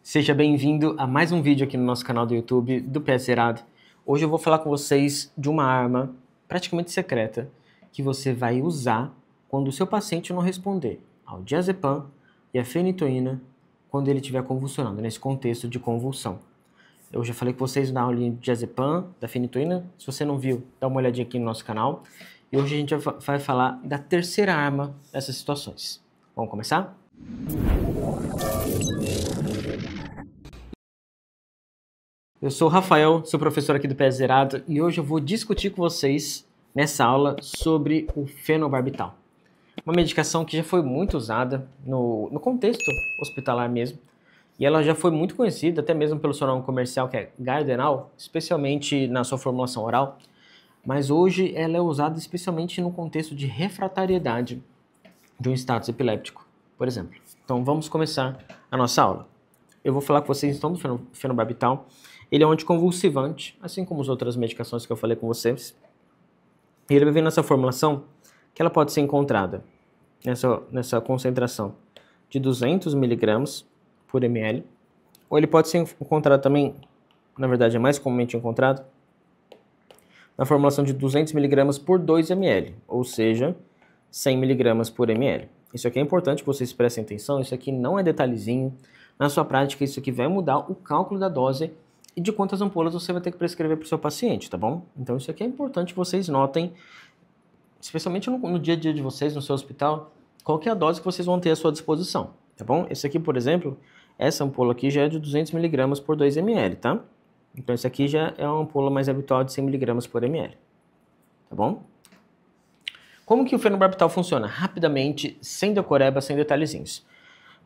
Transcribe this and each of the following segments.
Seja bem-vindo a mais um vídeo aqui no nosso canal do YouTube do Pé Zerado. Hoje eu vou falar com vocês de uma arma praticamente secreta que você vai usar quando o seu paciente não responder ao diazepam e à fenitoína quando ele estiver convulsionando, nesse contexto de convulsão. Eu já falei com vocês na aulinha de diazepam, da fenitoína. Se você não viu, dá uma olhadinha aqui no nosso canal. E hoje a gente vai falar da terceira arma dessas situações. Vamos começar? Eu sou o Rafael, sou professor aqui do Pé Zerado e hoje eu vou discutir com vocês nessa aula sobre o fenobarbital. Uma medicação que já foi muito usada no contexto hospitalar mesmo e ela já foi muito conhecida até mesmo pelo seu nome comercial, que é Gardenal, especialmente na sua formulação oral, mas hoje ela é usada especialmente no contexto de refratariedade de um status epiléptico, por exemplo. Então vamos começar a nossa aula. Eu vou falar com vocês então do fenobarbital. Ele é um anticonvulsivante, assim como as outras medicações que eu falei com vocês. E ele vai vir nessa formulação que ela pode ser encontrada nessa concentração de 200 mg por ml, ou ele pode ser encontrado também, na verdade é mais comumente encontrado, na formulação de 200 mg por 2 ml, ou seja, 100 mg por ml. Isso aqui é importante que vocês prestem atenção, isso aqui não é detalhezinho. Na sua prática, isso aqui vai mudar o cálculo da dose e de quantas ampolas você vai ter que prescrever para o seu paciente, tá bom? Então isso aqui é importante que vocês notem, especialmente no dia a dia de vocês, no seu hospital, qual que é a dose que vocês vão ter à sua disposição, tá bom? Esse aqui, por exemplo, essa ampola aqui já é de 200 mg por 2 ml, tá? Então esse aqui já é uma ampola mais habitual de 100 mg por ml, tá bom? Como que o fenobarbital funciona? Rapidamente, sem decoreba, sem detalhezinhos.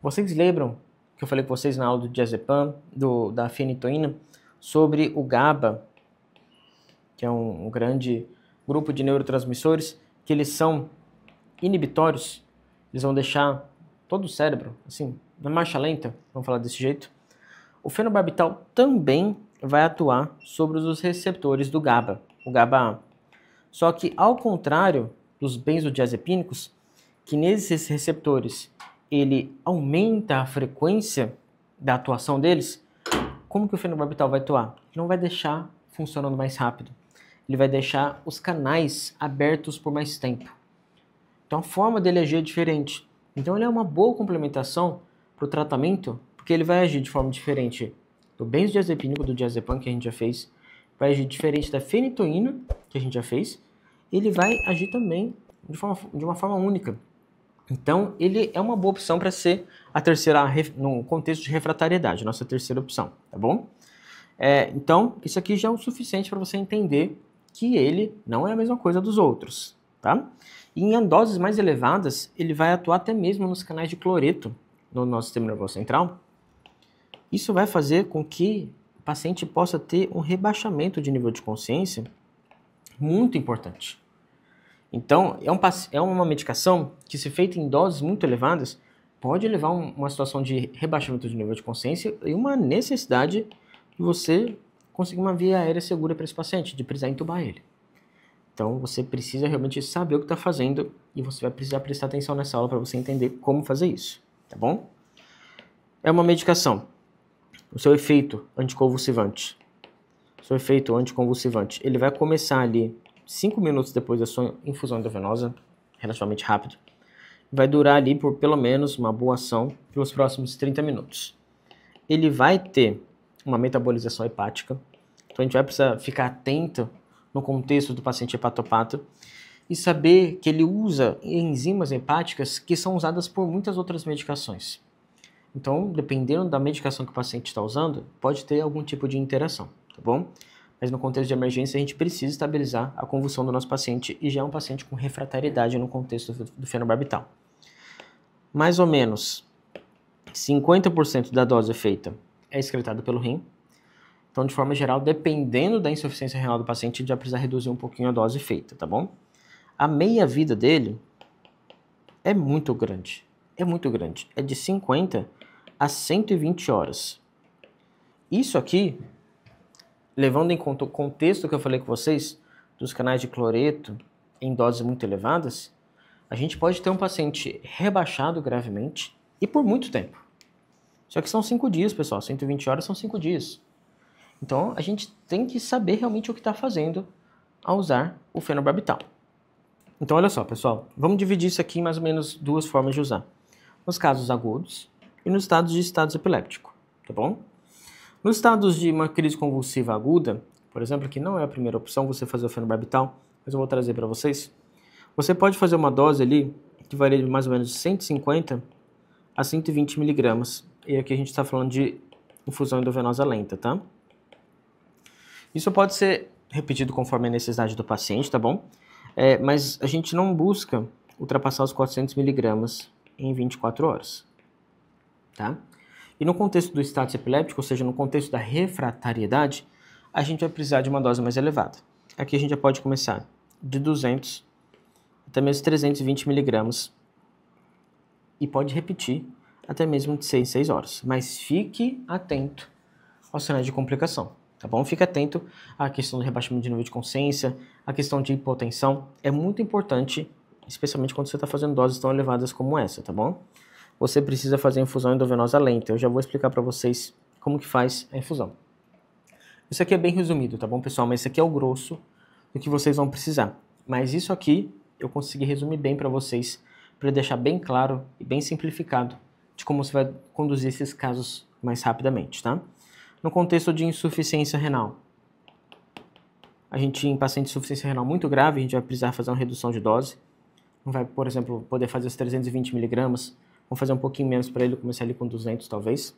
Vocês lembram que eu falei com vocês na aula do diazepam, da fenitoína, sobre o GABA, que é um grande grupo de neurotransmissores, que eles são inibitórios, eles vão deixar todo o cérebro, assim, na marcha lenta, vamos falar desse jeito. O fenobarbital também vai atuar sobre os receptores do GABA, o GABA-A. Só que, ao contrário dos benzodiazepínicos, que nesses receptores ele aumenta a frequência da atuação deles, como que o fenobarbital vai atuar? Ele não vai deixar funcionando mais rápido. Ele vai deixar os canais abertos por mais tempo. Então a forma dele agir é diferente. Então ele é uma boa complementação para o tratamento, porque ele vai agir de forma diferente do benzodiazepínico, do diazepam que a gente já fez, vai agir diferente da fenitoína, que a gente já fez, e ele vai agir também de uma forma única. Então, ele é uma boa opção para ser a terceira, no contexto de refratariedade, nossa terceira opção, tá bom? Então, isso aqui já é o suficiente para você entender que ele não é a mesma coisa dos outros, tá? E em doses mais elevadas, ele vai atuar até mesmo nos canais de cloreto no nosso sistema nervoso central. Isso vai fazer com que o paciente possa ter um rebaixamento de nível de consciência muito importante. Então, é uma medicação que, se feita em doses muito elevadas, pode levar a uma situação de rebaixamento de nível de consciência e uma necessidade de você conseguir uma via aérea segura para esse paciente, de precisar entubar ele. Então, você precisa realmente saber o que está fazendo e você vai precisar prestar atenção nessa aula para você entender como fazer isso, tá bom? É uma medicação. O seu efeito anticonvulsivante, ele vai começar ali 5 minutos depois da sua infusão endovenosa, relativamente rápido. Vai durar ali por pelo menos uma boa ação pelos próximos 30 minutos. Ele vai ter uma metabolização hepática, então a gente vai precisar ficar atento no contexto do paciente hepatopata e saber que ele usa enzimas hepáticas que são usadas por muitas outras medicações. Então, dependendo da medicação que o paciente está usando, pode ter algum tipo de interação, tá bom? Mas no contexto de emergência a gente precisa estabilizar a convulsão do nosso paciente e já é um paciente com refratariedade no contexto do fenobarbital. Mais ou menos 50% da dose feita é excretada pelo rim. Então, de forma geral, dependendo da insuficiência renal do paciente, a gente vai precisar reduzir um pouquinho a dose feita, tá bom? A meia-vida dele é muito grande, é de 50 a 120 horas. Isso aqui, levando em conta o contexto que eu falei com vocês, dos canais de cloreto em doses muito elevadas, a gente pode ter um paciente rebaixado gravemente e por muito tempo. Só que são 5 dias, pessoal. 120 horas são 5 dias. Então, a gente tem que saber realmente o que está fazendo ao usar o fenobarbital. Então, olha só, pessoal. Vamos dividir isso aqui em mais ou menos 2 formas de usar. Nos casos agudos e nos estados epilépticos, tá bom? Nos estados de uma crise convulsiva aguda, por exemplo, que não é a primeira opção você fazer o fenobarbital, mas eu vou trazer para vocês. Você pode fazer uma dose ali que varia de mais ou menos de 150 a 120 miligramas. E aqui a gente está falando de infusão endovenosa lenta, tá? Isso pode ser repetido conforme a necessidade do paciente, tá bom? Mas a gente não busca ultrapassar os 400 miligramas em 24 horas, tá? E no contexto do status epiléptico, ou seja, no contexto da refratariedade, a gente vai precisar de uma dose mais elevada. Aqui a gente já pode começar de 200 até mesmo 320 miligramas e pode repetir até mesmo de 6 em 6 horas. Mas fique atento aos sinais de complicação, tá bom? Fique atento à questão do rebaixamento de nível de consciência, à questão de hipotensão. É muito importante, especialmente quando você está fazendo doses tão elevadas como essa, tá bom? Você precisa fazer a infusão endovenosa lenta. Eu já vou explicar para vocês como que faz a infusão. Isso aqui é bem resumido, tá bom, pessoal? Mas isso aqui é o grosso do que vocês vão precisar. Mas isso aqui eu consegui resumir bem para vocês, para deixar bem claro e bem simplificado de como você vai conduzir esses casos mais rapidamente, tá? No contexto de insuficiência renal, em paciente de insuficiência renal muito grave, a gente vai precisar fazer uma redução de dose. Não vai, por exemplo, poder fazer os 320 miligramas, vamos fazer um pouquinho menos para ele, começar ali com 200 talvez.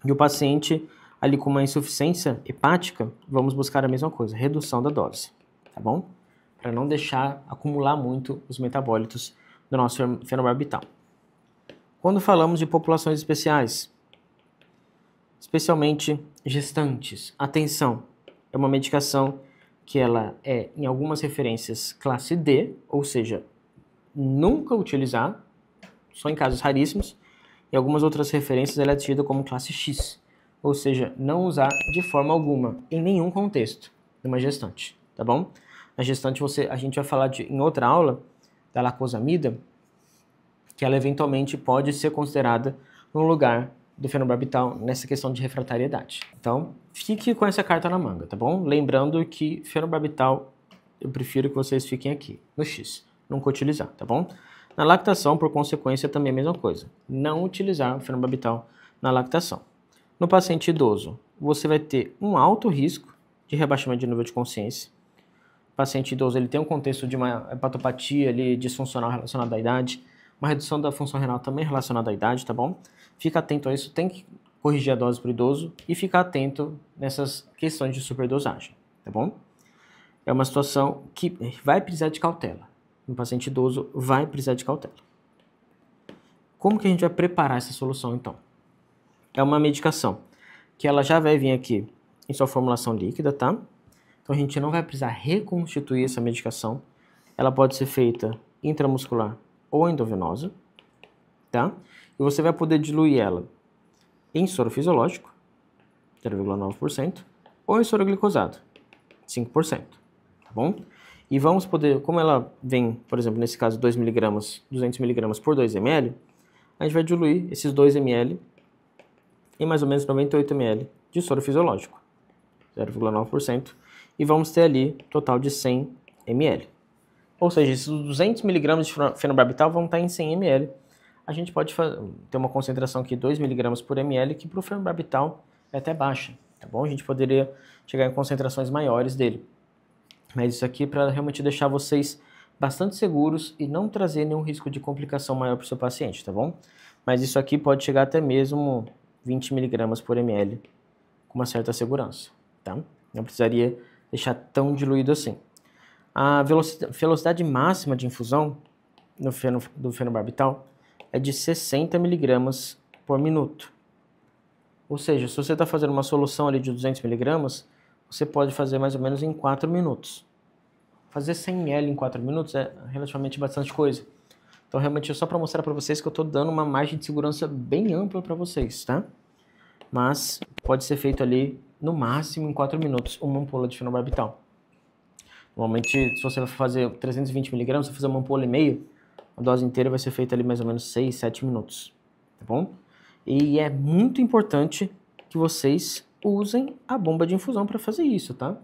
E o paciente ali com uma insuficiência hepática, vamos buscar a mesma coisa, redução da dose, tá bom? Para não deixar acumular muito os metabólitos do nosso fenobarbital. Quando falamos de populações especiais, especialmente gestantes, atenção, é uma medicação que ela é, em algumas referências, classe D, ou seja, nunca utilizar, só em casos raríssimos. Em algumas outras referências ela é tida como classe X, ou seja, não usar de forma alguma, em nenhum contexto, numa gestante, tá bom? Na gestante a gente vai falar em outra aula da lacosamida, que ela eventualmente pode ser considerada no lugar do fenobarbital nessa questão de refratariedade. Então, fique com essa carta na manga, tá bom? Lembrando que fenobarbital, eu prefiro que vocês fiquem aqui, no X, nunca utilizar, tá bom? Na lactação, por consequência, também é a mesma coisa. Não utilizar o fenobarbital na lactação. No paciente idoso, você vai ter um alto risco de rebaixamento de nível de consciência. O paciente idoso ele tem um contexto de uma hepatopatia ali, disfuncional relacionada à idade, uma redução da função renal também relacionada à idade, tá bom? Fica atento a isso, tem que corrigir a dose para o idoso e ficar atento nessas questões de superdosagem, tá bom? É uma situação que vai precisar de cautela. Um paciente idoso vai precisar de cautela. Como que a gente vai preparar essa solução, então? É uma medicação que ela já vai vir aqui em sua formulação líquida, tá? Então a gente não vai precisar reconstituir essa medicação. Ela pode ser feita intramuscular ou endovenosa, tá? E você vai poder diluir ela em soro fisiológico, 0,9%, ou em soro glicosado, 5%, tá bom? E vamos poder, como ela vem, por exemplo, nesse caso 2 mg, 200 mg por 2 ml, a gente vai diluir esses 2 ml em mais ou menos 98 ml de soro fisiológico, 0,9%, e vamos ter ali total de 100 ml. Ou seja, esses 200 mg de fenobarbital vão estar em 100 ml. A gente pode ter uma concentração aqui de 2 mg por ml, que para o fenobarbital é até baixa, tá bom? A gente poderia chegar em concentrações maiores dele. Mas isso aqui é para realmente deixar vocês bastante seguros e não trazer nenhum risco de complicação maior para o seu paciente, tá bom? Mas isso aqui pode chegar até mesmo 20 mg por ml com uma certa segurança, tá? Não precisaria deixar tão diluído assim. A velocidade máxima de infusão do fenobarbital é de 60 mg por minuto. Ou seja, se você está fazendo uma solução ali de 200 mg, você pode fazer mais ou menos em 4 minutos. Fazer 100 ml em 4 minutos é relativamente bastante coisa. Então, realmente, é só para mostrar para vocês que eu estou dando uma margem de segurança bem ampla para vocês, tá? Mas pode ser feito ali, no máximo, em 4 minutos, uma ampola de fenobarbital. Normalmente, se você vai fazer 320 mg, você vai fazer uma ampola e meio, a dose inteira vai ser feita ali mais ou menos 6, 7 minutos, tá bom? E é muito importante que vocês usem a bomba de infusão para fazer isso, tá?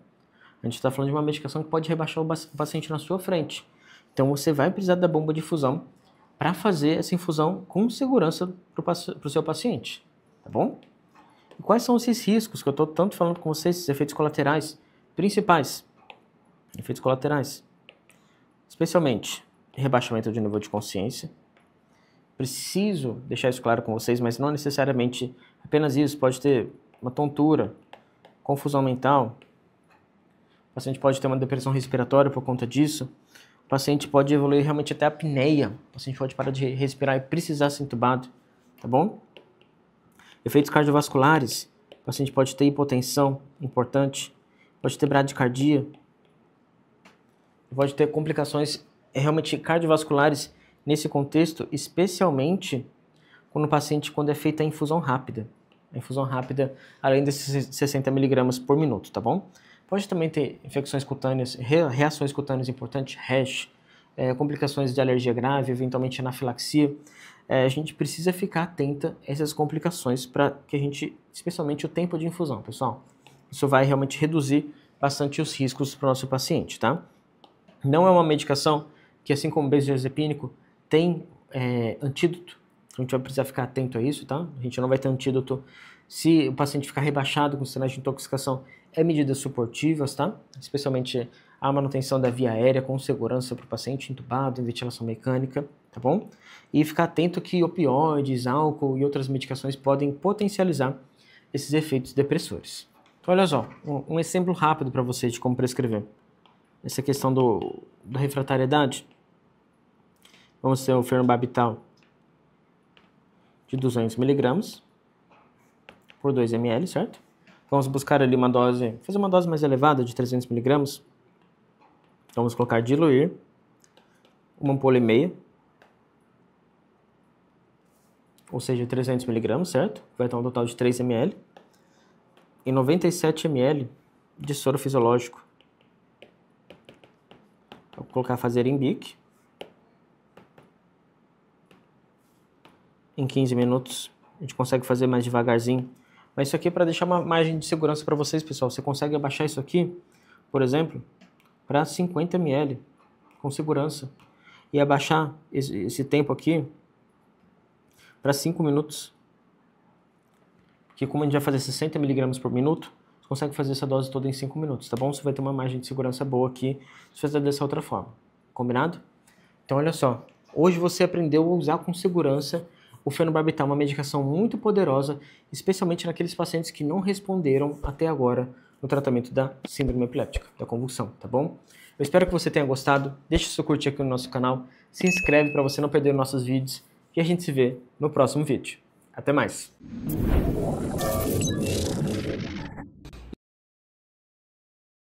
A gente está falando de uma medicação que pode rebaixar o paciente na sua frente. Então você vai precisar da bomba de infusão para fazer essa infusão com segurança para o seu paciente, tá bom? E quais são esses riscos que eu estou tanto falando com vocês, esses efeitos colaterais principais? Efeitos colaterais, especialmente rebaixamento de nível de consciência. Preciso deixar isso claro com vocês, mas não necessariamente apenas isso. Pode ter uma tontura, confusão mental. O paciente pode ter uma depressão respiratória por conta disso. O paciente pode evoluir realmente até a apneia. O paciente pode parar de respirar e precisar ser entubado, tá bom? Efeitos cardiovasculares. O paciente pode ter hipotensão, importante. Pode ter bradicardia. Pode ter complicações realmente cardiovasculares nesse contexto, especialmente quando é feita a infusão rápida. A infusão rápida, além desses 60 mg por minuto, tá bom? Pode também ter infecções cutâneas, reações cutâneas importantes, rash, complicações de alergia grave, eventualmente anafilaxia. A gente precisa ficar atenta a essas complicações para que a gente, especialmente o tempo de infusão, pessoal. Isso vai realmente reduzir bastante os riscos para o nosso paciente, tá? Não é uma medicação que, assim como o benzodiazepínico, tem antídoto. A gente vai precisar ficar atento a isso, tá? A gente não vai ter antídoto se o paciente ficar rebaixado com sinais de intoxicação. Medidas suportivas, tá? Especialmente a manutenção da via aérea com segurança para o paciente entubado, em ventilação mecânica, tá bom? E ficar atento que opioides, álcool e outras medicações podem potencializar esses efeitos depressores. Então, olha só, um exemplo rápido para vocês de como prescrever. Essa questão da refratariedade. Vamos ter o fenobarbital de 200 mg por 2 ml, certo? Vamos buscar ali uma dose, fazer uma dose mais elevada de 300 mg. Vamos colocar diluir, uma ampola e meia, ou seja, 300 mg, certo? Vai dar um total de 3 ml. E 97 ml de soro fisiológico. Vou colocar fazer em bique. Em 15 minutos. A gente consegue fazer mais devagarzinho. Mas isso aqui é para deixar uma margem de segurança para vocês, pessoal. Você consegue abaixar isso aqui, por exemplo, para 50 ml, com segurança. E abaixar esse tempo aqui para 5 minutos. Porque como a gente vai fazer 60 mg por minuto, você consegue fazer essa dose toda em 5 minutos, tá bom? Você vai ter uma margem de segurança boa aqui se fazer dessa outra forma. Combinado? Então, olha só. Hoje você aprendeu a usar com segurança o fenobarbital, uma medicação muito poderosa, especialmente naqueles pacientes que não responderam até agora no tratamento da síndrome epiléptica, da convulsão, tá bom? Eu espero que você tenha gostado. Deixe seu curtir aqui no nosso canal, se inscreve para você não perder nossos vídeos e a gente se vê no próximo vídeo. Até mais!